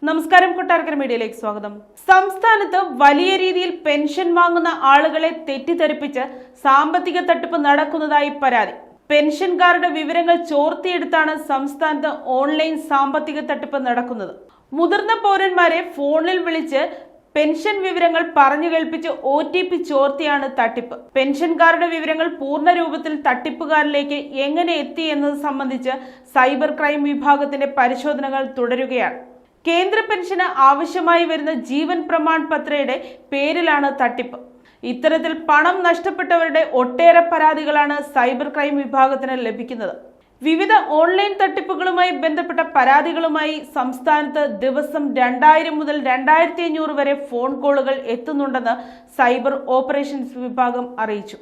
നമസ്കാരം, കൊട്ടാരക്കര മീഡിയയിലേക്ക് സ്വാഗതം. സംസ്ഥാനത്ത് വലിയ രീതിയിൽ പെൻഷൻ വാങ്ങുന്ന ആളുകളെ തെറ്റിദ്ധരിപ്പിച്ച് സാമ്പത്തിക തട്ടിപ്പ് നടക്കുന്നതായി പരാതി. പെൻഷൻകാരുടെ വിവരങ്ങൾ ചോർത്തിയെടുത്താണ് സംസ്ഥാനത്ത് ഓൺലൈൻ സാമ്പത്തിക തട്ടിപ്പ് നടക്കുന്നത്. മുതിർന്ന പൗരന്മാരെ ഫോണിൽ വിളിച്ച് പെൻഷൻ വിവരങ്ങൾ പറഞ്ഞു കേൾപ്പിച്ച് OTP ചോർത്തിയാണ് തട്ടിപ്പ്. പെൻഷൻകാരുടെ വിവരങ്ങൾ പൂർണ്ണ രൂപത്തിൽ തട്ടിപ്പുകാരിലേക്ക് എങ്ങനെ എത്തി എന്നത് സംബന്ധിച്ച് സൈബർ ക്രൈം വിഭാഗത്തിന്റെ പരിശോധനകൾ തുടരുകയാണ്. കേന്ദ്ര പെൻഷന് ആവശ്യമായി വരുന്ന ജീവൻ പ്രമാൺ പത്രയുടെ പേരിലാണ് തട്ടിപ്പ്. ഇത്തരത്തിൽ പണം നഷ്ടപ്പെട്ടവരുടെ ഒട്ടേറെ പരാതികളാണ് സൈബർ ക്രൈം വിഭാഗത്തിന് ലഭിക്കുന്നത്. വിവിധ ഓൺലൈൻ തട്ടിപ്പുകളുമായി ബന്ധപ്പെട്ട പരാതികളുമായി സംസ്ഥാനത്ത് ദിവസം 2000 മുതൽ 2500 വരെ ഫോൺ കോളുകൾ എത്തുന്നുണ്ടെന്ന് സൈബർ ഓപ്പറേഷൻസ് വിഭാഗം അറിയിച്ചു.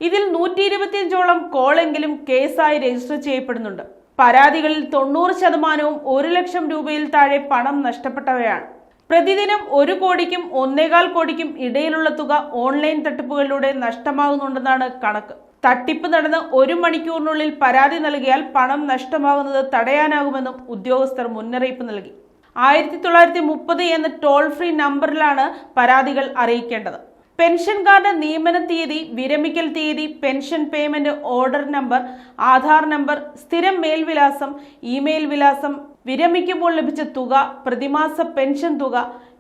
ഇതിൽ 125ഓളം കോളെങ്കിലും കേസായി രജിസ്റ്റർ ചെയ്യപ്പെടുന്നുണ്ട്. പരാതികളിൽ 90% 1 ലക്ഷം രൂപയിൽ താഴെ പണം നഷ്ടപ്പെട്ടവയാണ്. പ്രതിദിനം 1 കോടിക്കും 1.25 കോടിക്കും ഇടയിലുള്ള തുക ഓൺലൈൻ തട്ടിപ്പുകളിലൂടെ നഷ്ടമാകുന്നുണ്ടെന്നാണ് കണക്ക്. തട്ടിപ്പ് നടന്ന് 1 മണിക്കൂറിനുള്ളിൽ പരാതി നൽകിയാൽ പണം നഷ്ടമാകുന്നത് തടയാനാകുമെന്നും ഉദ്യോഗസ്ഥർ മുന്നറിയിപ്പ് നൽകി. 1930 എന്ന ടോൾ ഫ്രീ നമ്പറിലാണ് പരാതികൾ അറിയിക്കേണ്ടത്. പെൻഷൻകാരുടെ നിയമന തീയതി, വിരമിക്കൽ തീയതി, pension payment order number, Aadhaar number, സ്ഥിരം മേൽവിലാസം, ഇമെയിൽ വിലാസം, വിരമിക്കുമ്പോൾ ലഭിച്ച തുക, പ്രതിമാസ പെൻഷൻ തുക,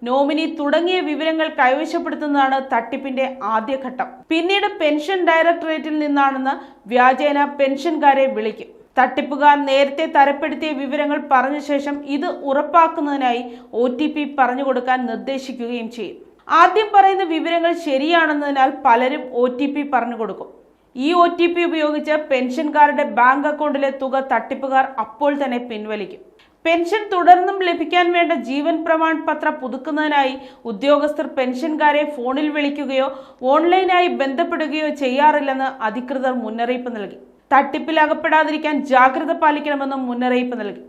നോമിനി തുടങ്ങിയ വിവരങ്ങൾ കൈവശപ്പെടുത്തുന്നതാണ് തട്ടിപ്പിന്റെ ആദ്യഘട്ടം. പിന്നീട് പെൻഷൻ ഡയറക്ടറേറ്റിൽ നിന്നാണെന്ന് വ്യാജേന പെൻഷൻകാരെ വിളിക്കും. തട്ടിപ്പുകാർ നേരത്തെ തരപ്പെടുത്തിയ വിവരങ്ങൾ പറഞ്ഞ ശേഷം ഇത് ഉറപ്പാക്കുന്നതിനായി OTP പറഞ്ഞു കൊടുക്കാൻ നിർദ്ദേശിക്കുകയും ചെയ്യും. ആദ്യം പറയുന്ന വിവരങ്ങൾ ശരിയാണെന്നതിനാൽ പലരും OTP പറഞ്ഞു കൊടുക്കും. ഈ OTP ഉപയോഗിച്ച് പെൻഷൻകാരുടെ ബാങ്ക് അക്കൗണ്ടിലെ തുക തട്ടിപ്പുകാർ അപ്പോൾ തന്നെ പിൻവലിക്കും. പെൻഷൻ തുടർന്നും ലഭിക്കാൻ വേണ്ട ജീവൻ പ്രമാൺ പത്ര പുതുക്കുന്നതിനായി ഉദ്യോഗസ്ഥർ പെൻഷൻകാരെ ഫോണിൽ വിളിക്കുകയോ ഓൺലൈനായി ബന്ധപ്പെടുകയോ ചെയ്യാറില്ലെന്ന് അധികൃതർ മുന്നറിയിപ്പ് നൽകി. തട്ടിപ്പിൽ അകപ്പെടാതിരിക്കാൻ ജാഗ്രത പാലിക്കണമെന്നും മുന്നറിയിപ്പ് നൽകി.